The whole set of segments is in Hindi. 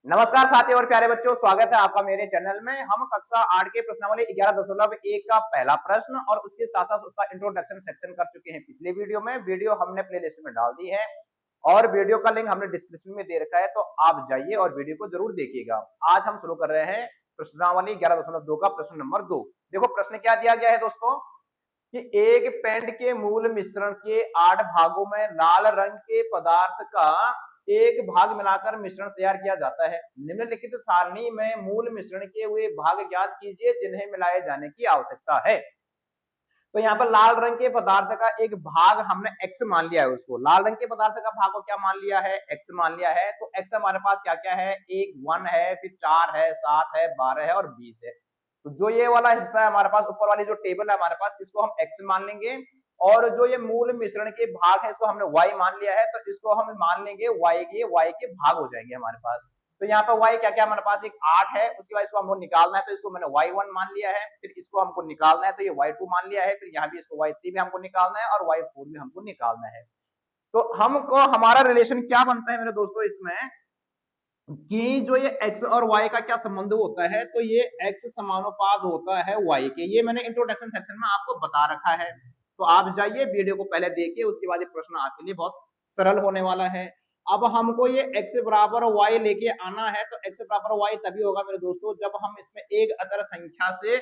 नमस्कार साथियों और प्यारे बच्चों, स्वागत है आपका मेरे चैनल में। हम कक्षा 8 के प्रश्नावली 11.1 का पहला प्रश्न और उसके साथ साथ उसका इंट्रोडक्शन सेक्शन कर चुके हैं पिछले वीडियो में। वीडियो हमने प्लेलिस्ट में डाल दी है और वीडियो का लिंक हमने डिस्क्रिप्शन में दे रखा है, तो आप जाइए और वीडियो को जरूर देखिएगा। आज हम शुरू कर रहे हैं प्रश्नावली 11.2 का प्रश्न नंबर 2। देखो प्रश्न क्या दिया गया है दोस्तों कि एक पेंट के मूल मिश्रण के 8 भागों में लाल रंग के पदार्थ का एक भाग मिलाकर मिश्रण तैयार किया जाता है। निम्नलिखित सारणी में मूल मिश्रण के वे भाग ज्ञात कीजिए जिन्हें मिलाए जाने की आवश्यकता है। तो यहाँ पर लाल रंग के पदार्थ का एक भाग हमने x मान लिया है, उसको लाल रंग के पदार्थ का भाग को क्या मान लिया है, x मान लिया है। तो x हमारे पास क्या क्या है, एक 1 है, फिर 4 है, 7 है, 12 है और 20 है। तो जो ये वाला हिस्सा है हमारे पास, ऊपर वाली जो टेबल है हमारे पास, इसको हम x मान लेंगे। और जो ये मूल मिश्रण के भाग है इसको हमने y मान लिया है, तो इसको हम मान लेंगे y के भाग हो जाएंगे हमारे पास। तो यहाँ पर y क्या क्या हमारे पास, एक 8 है, उसके बाद इसको हमको निकालना है, तो इसको मैंने y1 मान लिया है। फिर इसको हमको निकालना है तो ये y2 मान लिया है। फिर यहाँ भी इसको y3 भी हमको निकालना है और y4 भी हमको निकालना है। तो हमको हमारा रिलेशन क्या बनता है मेरे दोस्तों इसमें, कि जो ये x और y का क्या संबंध होता है, तो ये x समानुपात होता है y के। ये मैंने इंट्रोडक्शन सेक्शन में आपको बता रखा है, तो आप जाइए वीडियो को पहले देखिए, उसके बाद ये प्रश्न आपके लिए बहुत सरल होने वाला है। अब हमको ये x बराबर y लेके आना है, तो x बराबर y तभी होगा मेरे दोस्तों जब हम इसमें एक अचर संख्या से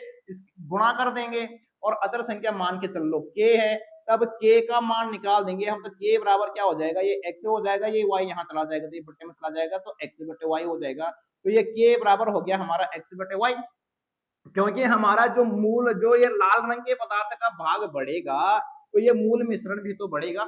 गुणा कर देंगे। और अचर संख्या मान के चल लो k है, तब k का मान निकाल देंगे हम, तो k बराबर क्या हो जाएगा, ये x हो जाएगा, ये y यहाँ चला जाएगा, तो ये बट्टे में चला जाएगा, तो x बटे y हो जाएगा। तो ये k बराबर हो गया हमारा x बटे y। क्योंकि हमारा जो मूल, जो ये लाल रंग के पदार्थ का भाग बढ़ेगा, तो ये मूल मिश्रण भी तो बढ़ेगा।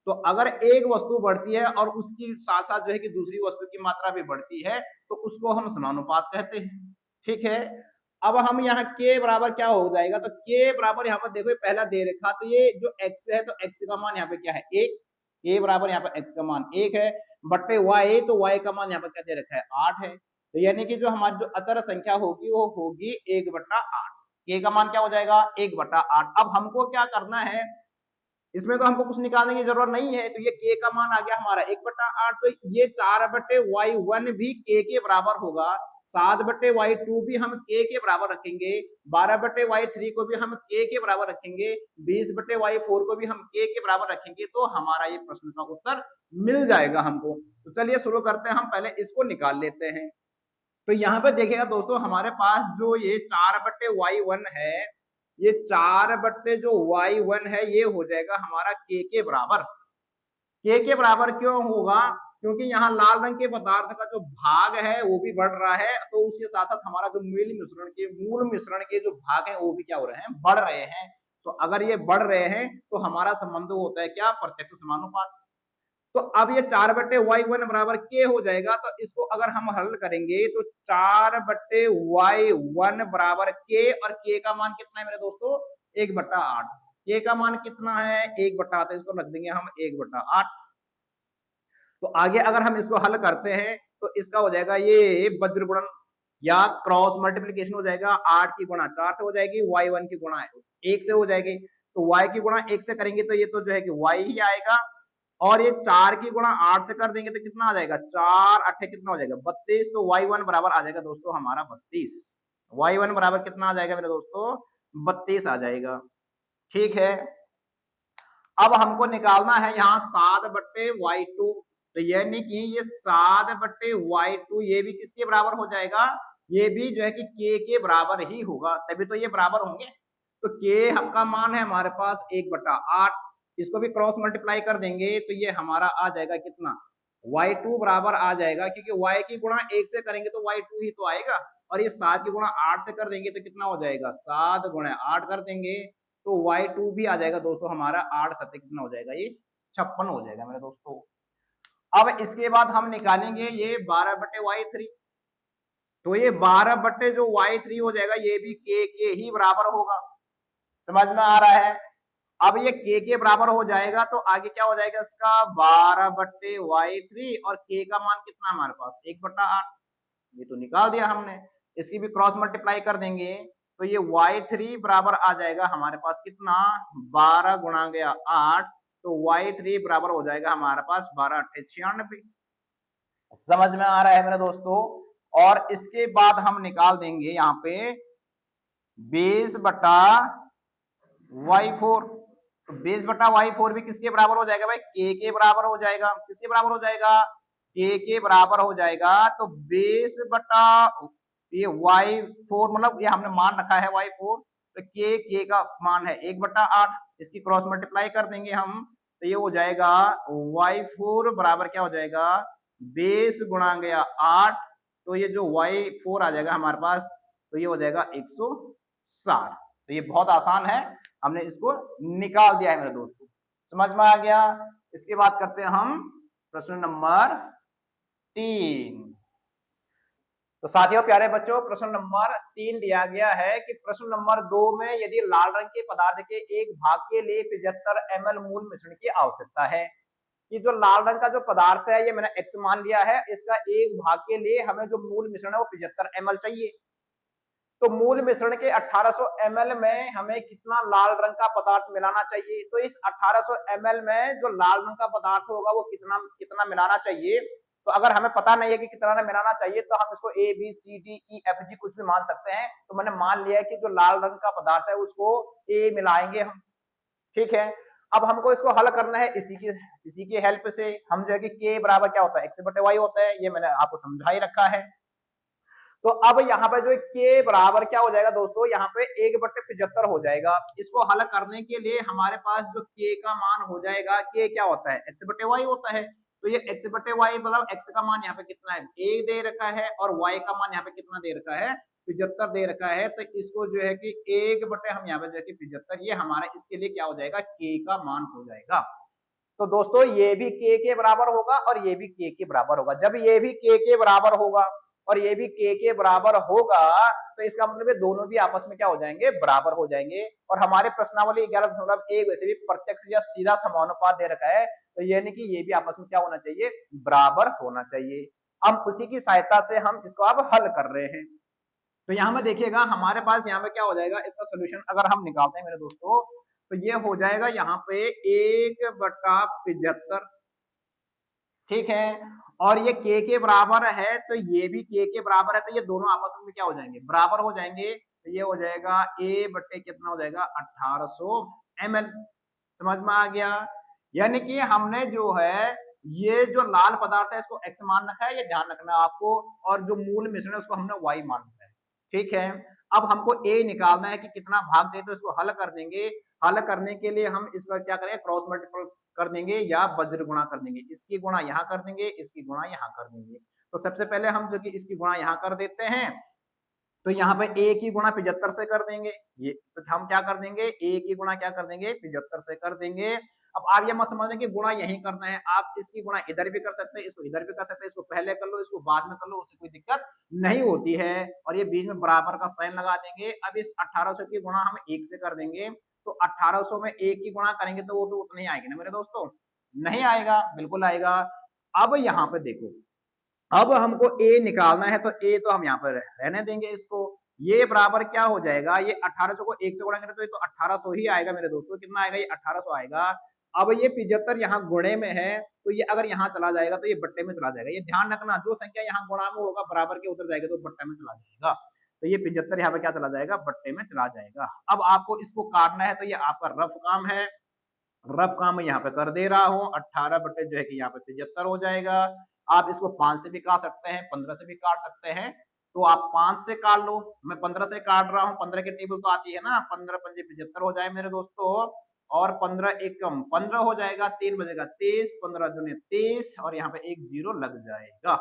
तो अगर एक वस्तु बढ़ती है और उसकी साथ साथ जो है कि दूसरी वस्तु की मात्रा भी बढ़ती है, तो उसको हम समानुपात कहते हैं। ठीक है, अब हम यहाँ k बराबर क्या हो जाएगा, तो k बराबर यहाँ पर देखो पहला दे रखा, तो ये जो x है, तो x का मान यहाँ पे क्या है, 1। k बराबर यहाँ पर x का मान 1 है, बट्टे y, तो y का मान यहाँ पर क्या दे रखा है, 8 है। तो यानी कि जो हमारी जो अचर संख्या होगी वो होगी 1/8। k का मान क्या हो जाएगा, 1/8। अब हमको क्या करना है, इसमें तो हमको कुछ निकालने की जरूरत नहीं है, तो ये k का मान आ गया हमारा 1/8। तो ये 4/y1 भी k के बराबर होगा, 7/y2 भी हम k के बराबर रखेंगे, 12/y3 को भी हम k के बराबर रखेंगे, 20/y4 को भी हम k के बराबर रखेंगे, तो हमारा ये प्रश्न का उत्तर मिल जाएगा हमको। तो चलिए शुरू करते हैं, हम पहले इसको निकाल लेते हैं। तो यहाँ पे देखिएगा दोस्तों, हमारे पास जो ये 4/y1 है, ये 4 जो y1 है, ये हो जाएगा हमारा k के बराबर। k के बराबर क्यों होगा, क्योंकि यहाँ लाल रंग के पदार्थ का जो भाग है वो भी बढ़ रहा है, तो उसके साथ साथ हमारा जो मूल मिश्रण के जो भाग है वो भी क्या हो रहे हैं, बढ़ रहे हैं। तो अगर ये बढ़ रहे हैं तो हमारा संबंध होता है क्या, प्रत्यक्ष समानुपात। तो अब ये 4/y1 बराबर k हो जाएगा, तो इसको अगर हम हल करेंगे तो 4/y1 बराबर k, और k का मान कितना है मेरे दोस्तों, 1/8। k का मान कितना है, 1/8, इसको रख देंगे हम 1/8। तो आगे अगर हम इसको हल करते हैं तो इसका हो जाएगा ये वज्र गुणन या क्रॉस मल्टीप्लीकेशन हो जाएगा, 8 की गुणा 4 से हो जाएगी, y1 की गुणा 1 से हो जाएगी। तो y की गुणा 1 से करेंगे तो ये तो जो है कि y ही आएगा, और ये 4 की गुणा 8 से कर देंगे तो कितना आ जाएगा, 4 8 कितना हो जाएगा, 32। तो y1 बराबर आ जाएगा दोस्तों हमारा 32। y1 बराबर कितना आ जाएगा मेरे दोस्तों, 32 आ जाएगा। ठीक है, अब हमको निकालना है यहाँ 7/y2। तो यानी कि ये 7/y2 ये भी किसके बराबर हो जाएगा, ये भी जो है कि k के बराबर ही होगा, तभी तो ये बराबर होंगे। तो k का मान है हमारे पास 1/8, इसको भी क्रॉस मल्टीप्लाई कर देंगे तो ये हमारा आ जाएगा कितना, y2 बराबर आ जाएगा, क्योंकि y की गुणा 1 से करेंगे तो y2 ही तो आएगा, और ये 7 की गुणा 8 से कर देंगे तो कितना हो जाएगा, 7 गुणा 8 कर देंगे तो y2 भी आ जाएगा दोस्तों हमारा 8 7 कितना हो जाएगा, ये 56 हो जाएगा मेरे दोस्तों। अब इसके बाद हम निकालेंगे ये 12/y3। तो ये 12 जो y3 हो जाएगा, ये भी k के ही बराबर होगा, समझ में आ रहा है। अब ये k के बराबर हो जाएगा तो आगे क्या हो जाएगा इसका, 12/y3, और k का मान कितना हमारे पास, 1/8। ये तो निकाल दिया हमने, इसकी भी क्रॉस मल्टीप्लाई कर देंगे तो ये y3 बराबर आ जाएगा हमारे पास कितना, 12 गुणा गया 8, तो y3 बराबर हो जाएगा हमारे पास 12 8 96। समझ में आ रहा है मेरे दोस्तों। और इसके बाद हम निकाल देंगे यहाँ पे 20/y4। तो 20/y4 भी किसके बराबर हो जाएगा भाई, के बराबर हो जाएगा। किसके बराबर हो जाएगा, के बराबर हो जाएगा। तो 20 बटा ये y4, मतलब ये हमने मान रखा है y4, तो के का मान है 1/8। इसकी क्रॉस मल्टीप्लाई कर देंगे हम, तो ये हो जाएगा y4 बराबर क्या हो जाएगा, 20 गुणा गया 8। तो ये जो y4 आ जाएगा हमारे पास, तो ये हो जाएगा 160। तो ये बहुत आसान है, हमने इसको निकाल दिया है मेरे दोस्तों, समझ में आ गया। इसके बाद करते हैं हम प्रश्न नंबर 3। तो साथियों प्यारे बच्चों, प्रश्न नंबर 3 दिया गया है कि प्रश्न नंबर 2 में यदि लाल रंग के पदार्थ के एक भाग के लिए 75 ml मूल मिश्रण की आवश्यकता है। कि जो लाल रंग का जो पदार्थ है, ये मैंने x मान लिया है, इसका एक भाग के लिए हमें जो मूल मिश्रण है वो 75 ml चाहिए। तो मूल मिश्रण के 1800 ml में हमें कितना लाल रंग का पदार्थ मिलाना चाहिए। तो इस 1800 ml में जो लाल रंग का पदार्थ होगा वो कितना कितना मिलाना चाहिए। तो अगर हमें पता नहीं है कि कितना मिलाना चाहिए, तो हम इसको A B C D E F G कुछ भी मान सकते हैं। तो मैंने मान लिया है कि जो लाल रंग का पदार्थ है उसको ए मिलाएंगे हम, ठीक है। अब हमको इसको हल करना है इसी की हेल्प से। हम जो है कि के बराबर क्या होता है, एक्स बटे वाई होता है, ये मैंने आपको समझा ही रखा है। तो अब यहाँ पे जो के बराबर क्या हो जाएगा दोस्तों, यहाँ पे 1/75 हो जाएगा। इसको हल करने के लिए हमारे पास जो के का मान हो जाएगा, के क्या होता है, एक्स बटे वाई होता है। तो ये एक्स बटे वाई मतलब एक्स का मान यहाँ पे कितना है, 1 दे रखा है, और वाई का मान यहाँ पे कितना दे रखा है, 75 दे रखा है। तो इसको जो है कि 1 बटे हम यहाँ पे जो है कि 75, ये हमारा इसके लिए क्या हो जाएगा, के का मान हो जाएगा। तो दोस्तों ये भी के बराबर होगा और ये भी के बराबर होगा। जब ये भी के बराबर होगा और ये भी के बराबर होगा, तो इसका मतलब ये दोनों भी आपस में क्या हो जाएंगे, बराबर हो जाएंगे। और हमारे प्रश्नावली 11.1 वैसे भी प्रत्यक्ष या सीधा समानुपात दे रखा है, तो यानी कि ये भी आपस में क्या होना चाहिए, बराबर होना चाहिए। हम उसी की सहायता से हम इसको अब हल कर रहे हैं। तो यहाँ में देखिएगा हमारे पास यहाँ पे क्या हो जाएगा, इसका सोल्यूशन अगर हम निकालते हैं मेरे दोस्तों, तो ये हो जाएगा यहाँ पे 1/75, ठीक है। और ये के बराबर है, तो ये भी के बराबर है, तो ये दोनों आपस में क्या हो जाएंगे, बराबर हो जाएंगे। तो ये हो जाएगा ए बटे कितना हो जाएगा, 1800 ml। समझ में आ गया। यानी कि हमने जो है ये जो लाल पदार्थ है इसको x मान रखा है, ये ध्यान रखना है आपको। और जो मूल मिश्रण है उसको हमने y मान रखा है, ठीक है। अब हमको a निकालना है कि कितना भाग दे, तो इसको हल कर देंगे। हल करने के लिए हम इसका क्या करेंगे, क्रॉस मल्टीपल कर देंगे या वज्र गुणा कर देंगे। इसकी गुणा यहाँ कर देंगे, इसकी गुणा यहाँ कर देंगे। तो सबसे पहले हम जो कि इसकी गुणा यहाँ कर देते हैं, तो यहाँ पे a की गुणा 75 से कर देंगे। ये तो हम क्या कर देंगे, a की गुणा क्या कर देंगे, 75 से कर देंगे। अब आप ये मत समझें कि गुणा यही करना है, आप इसकी गुणा इधर भी कर सकते हैं, इसको इधर भी कर सकते हैं, इसको पहले कर लो, इसको बाद में कर लो, उससे कोई दिक्कत नहीं होती है। और ये बीच में बराबर का साइन लगा देंगे। अब इस 1800 की गुणा हम 1 से कर देंगे, तो 1800 में 1 की गुणा करेंगे तो वो तो उतना ही आएगी ना मेरे दोस्तों, नहीं आएगा, बिल्कुल आएगा। अब यहाँ पे देखो, अब हमको a निकालना है, तो a तो हम यहाँ पर रहने देंगे इसको। ये बराबर क्या हो जाएगा, ये 1800 को 1 से गुणा करें तो ये तो 1800 ही आएगा मेरे दोस्तों। कितना आएगा, ये 1800 आएगा। अब ये 75 यहाँ गुणे में है, तो ये अगर यहाँ चला जाएगा तो ये बट्टे में चला जाएगा। ये ध्यान रखना, जो संख्या यहाँ गुणा में होगा बराबर के उधर जाएगा तो बट्टे में चला जाएगा। तो ये 75 यहाँ पे क्या चला जाएगा, बट्टे में चला जाएगा। अब आपको इसको काटना है, तो ये आपका रफ काम है, रफ काम मैं यहाँ पे कर दे रहा हूँ। 18 बटे जो है कि यहाँ पे 75 हो जाएगा। आप इसको 5 से भी काट सकते हैं, 15 से भी काट सकते हैं। तो आप 5 से काट लो, मैं 15 से काट रहा हूँ। 15 की टेबल तो आती है ना, 15 पंजे 75 हो जाए मेरे दोस्तों। और 15 एकम 15 हो जाएगा, 3 बजेगा 23, 15 दूनी 23, और यहाँ पे एक जीरो लग जाएगा।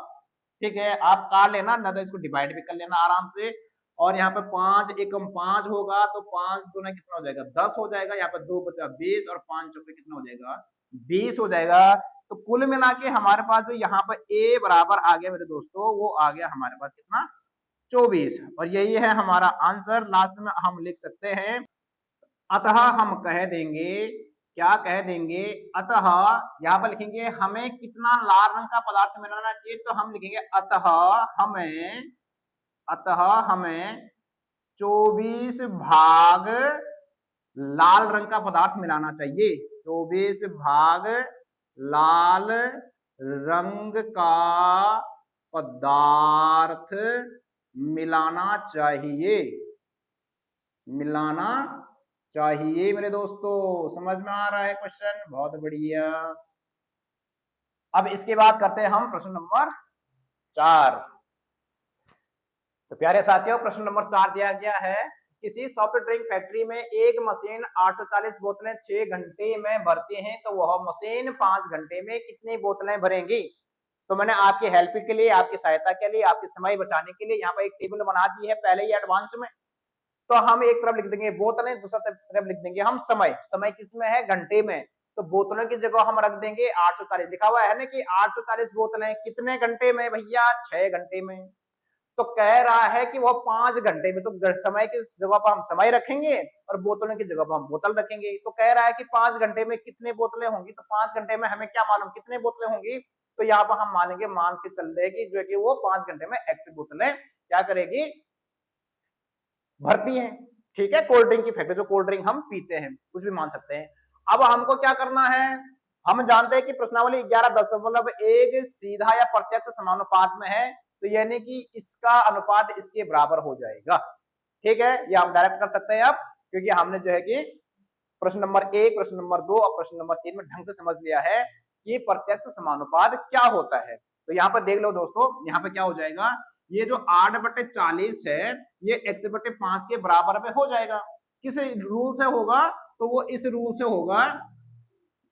ठीक है, आप काट लेना, ना तो इसको डिवाइड भी कर लेना आराम से। और यहाँ पे 5 एकम 5 होगा, तो 5 दूना कितना हो जाएगा, 10 हो जाएगा। यहाँ पे 2 बचा 20, और 5 चौके कितना हो जाएगा, 20 हो जाएगा। तो कुल मिला के हमारे पास जो यहाँ पर a बराबर आ गया मेरे दोस्तों, वो आ गया हमारे पास कितना, 24। और यही है हमारा आंसर। लास्ट में हम लिख सकते हैं, अतः हम कह देंगे, क्या कह देंगे, अतः यहाँ पर लिखेंगे हमें कितना लाल रंग का पदार्थ मिलाना चाहिए। तो हम लिखेंगे अतः हमें 24 भाग लाल रंग का पदार्थ मिलाना चाहिए। 24 भाग लाल रंग का पदार्थ मिलाना चाहिए, मिलाना चाहिए मेरे दोस्तों। समझ में आ रहा है क्वेश्चन? बहुत बढ़िया। अब इसके बाद करते हैं हम प्रश्न नंबर 4। तो प्यारे साथियों, प्रश्न नंबर 4 दिया गया है, किसी सॉफ्ट ड्रिंक फैक्ट्री में एक मशीन 840 बोतलें 6 घंटे में भरती है, तो वह मशीन 5 घंटे में कितनी बोतलें भरेंगी? तो मैंने आपकी हेल्प के लिए, आपकी सहायता के लिए, आपके समय बचाने के लिए यहाँ पर एक टेबल बना दी है पहले ही एडवांस में। तो हम एक तरफ लिख देंगे बोतलें, दूसरा तरफ लिख देंगे हम समय। समय किसमें है? घंटे में। तो बोतलों की जगह हम रख देंगे 840। लिखा हुआ है ना कि 840 बोतलें कितने घंटे में भैया? 6 घंटे में। तो कह रहा है कि वो 5 घंटे में। तो समय की जगह पर हम समय रखेंगे और बोतलों की जगह पर हम बोतल रखेंगे। तो कह रहा है कि 5 घंटे में कितने बोतलें होंगी? तो 5 घंटे में हमें क्या मालूम कितने बोतलें होंगी? तो यहाँ पर हम मानेंगे, मान के चल रहे कि जो है कि वो 5 घंटे में एक्स बोतलें क्या करेगी? भरती हैं। ठीक है, कोल्ड ड्रिंक की फैक्ट्री, जो कोल्ड ड्रिंक हम पीते हैं, कुछ भी मान सकते हैं। अब हमको क्या करना है? हम जानते हैं कि प्रश्नावली 11.1 सीधा या प्रत्यक्ष समानुपात में है, तो यानी कि इसका अनुपात इसके बराबर हो जाएगा। ठीक है, ये हम डायरेक्ट कर सकते हैं अब, क्योंकि हमने जो है कि प्रश्न नंबर 1, प्रश्न नंबर 2 और प्रश्न नंबर 3 में ढंग से समझ लिया है कि प्रत्यक्ष समानुपात क्या होता है। तो यहाँ पर देख लो दोस्तों, यहाँ पे क्या हो जाएगा, ये जो 8/40 है, ये x/5 के बराबर में हो जाएगा। किस रूल से होगा? तो वो इस रूल से होगा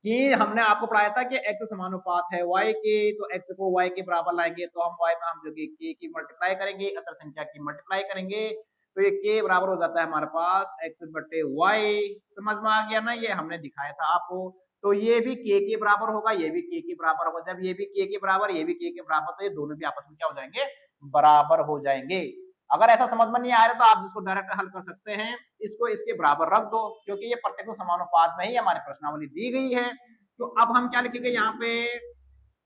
कि हमने आपको पढ़ाया था कि x समानुपात है y के, तो x को y के बराबर लाएंगे तो हम y में हम जो k की मल्टीप्लाई करेंगे, अतर संख्या की मल्टीप्लाई करेंगे, तो ये k बराबर हो जाता है हमारे पास x/y। समझ में आ गया ना? ये हमने दिखाया था आपको। तो ये भी k के बराबर होगा, ये भी k के बराबर होगा। जब ये भी k के बराबर, ये भी k के बराबर, तो ये दोनों भी आपस में क्या हो जाएंगे? बराबर हो जाएंगे। अगर ऐसा समझ में नहीं आ रहा तो आप इसको डायरेक्ट हल कर सकते हैं, इसको इसके बराबर रख दो, क्योंकि ये प्रत्यक्ष समानुपात में ही हमारी प्रश्नावली दी गई है। तो अब हम क्या लिखेंगे यहाँ पे?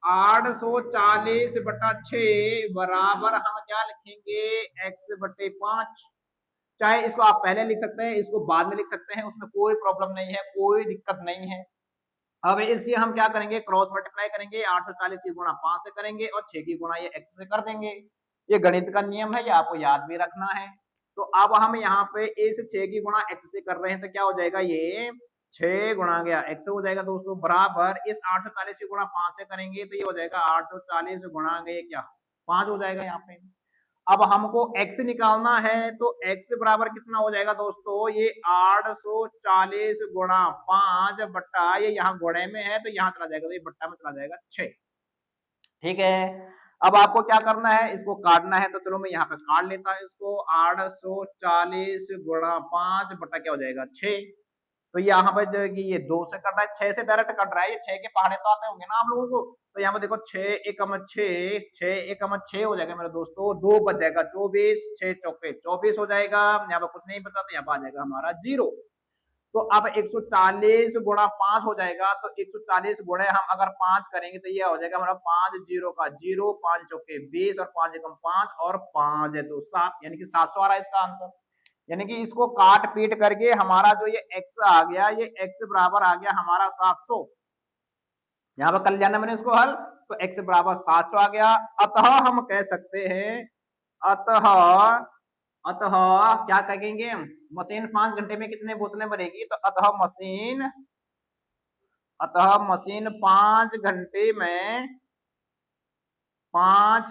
840/6 बराबर हम क्या लिखेंगे? x/5। चाहे इसको आप पहले लिख सकते हैं, इसको बाद में लिख सकते हैं, उसमें कोई प्रॉब्लम नहीं है, कोई दिक्कत नहीं है। अब इसकी हम क्या करेंगे? क्रॉस मल्टीप्लाई करेंगे, 840 की गुणा 5 से करेंगे और 6 की गुणा ये x से कर देंगे। ये गणित का नियम है, ये आपको याद भी रखना है। तो अब हम यहाँ पे इस 6 की गुणा x से कर रहे हैं, तो क्या हो जाएगा? ये 6 गुणा गया x हो जाएगा दोस्तों, बराबर इस 840 की गुणा 5 से करेंगे तो ये हो जाएगा 840 गुणा गए क्या 5 हो जाएगा यहाँ पे। अब हमको x निकालना है, तो x बराबर कितना हो जाएगा दोस्तों? ये 840 गुणा 5 बट्टा, ये यहाँ गुणे में है तो यहाँ चला जाएगा, तो ये बट्टा में चला जाएगा 6। ठीक है, अब आपको क्या करना है? इसको काटना है, तो चलो मैं यहाँ पे काट लेता हूँ इसको। 840 गुणा 5 बट्टा क्या हो जाएगा? 6। तो यहाँ पर जो है कि ये 2 से कट रहा है, 6 से डायरेक्ट कट रहा है, ये 6 के पहाड़े तो आते होंगे ना आप लोगों को। तो यहाँ पर देखो 6 एकम 6, 6 एकम 6 हो जाएगा मेरे दोस्तों, 2 बच जाएगा 24, 6 चौके 24 हो जाएगा। यहाँ पर कुछ नहीं बचा तो यहाँ पर आ जाएगा हमारा 0। तो अब 140 गुणा 5 हो जाएगा, तो 140 गुणे हम अगर 5 करेंगे तो ये हो जाएगा हमारा 5 0 का 0, 5 चौके 20 और 5 एकम 5 और 5 है तो 7, यानी कि 700 आ रहा है इसका आंसर। यानी कि इसको काट पीट करके हमारा जो ये x आ गया, ये x बराबर आ गया हमारा 700। यहाँ पर कर लिया ना मैंने इसको हल, तो x बराबर 700 आ गया। अतः हम कह सकते हैं, अतः अतः क्या कहेंगे? मशीन 5 घंटे में कितने बोतलें भरेगी? तो अतः मशीन 5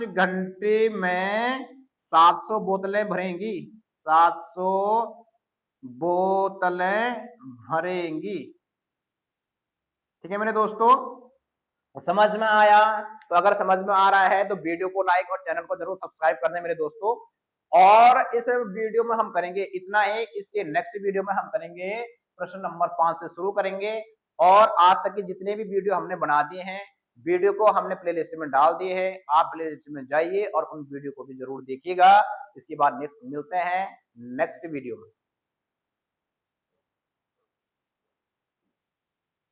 घंटे में 700 बोतलें भरेंगी, 700 बोतलें भरेंगी। ठीक है मेरे दोस्तों, समझ में आया? तो अगर समझ में आ रहा है तो वीडियो को लाइक और चैनल को जरूर सब्सक्राइब करना मेरे दोस्तों। और इस वीडियो में हम करेंगे इतना ही, इसके नेक्स्ट वीडियो में हम करेंगे प्रश्न नंबर 5 से शुरू करेंगे। और आज तक की जितने भी वीडियो हमने बना दिए हैं, वीडियो को हमने प्लेलिस्ट में डाल दिए हैं, आप प्लेलिस्ट में जाइए और उन वीडियो को भी जरूर देखिएगा। इसके बाद मिलते हैं नेक्स्ट वीडियो में।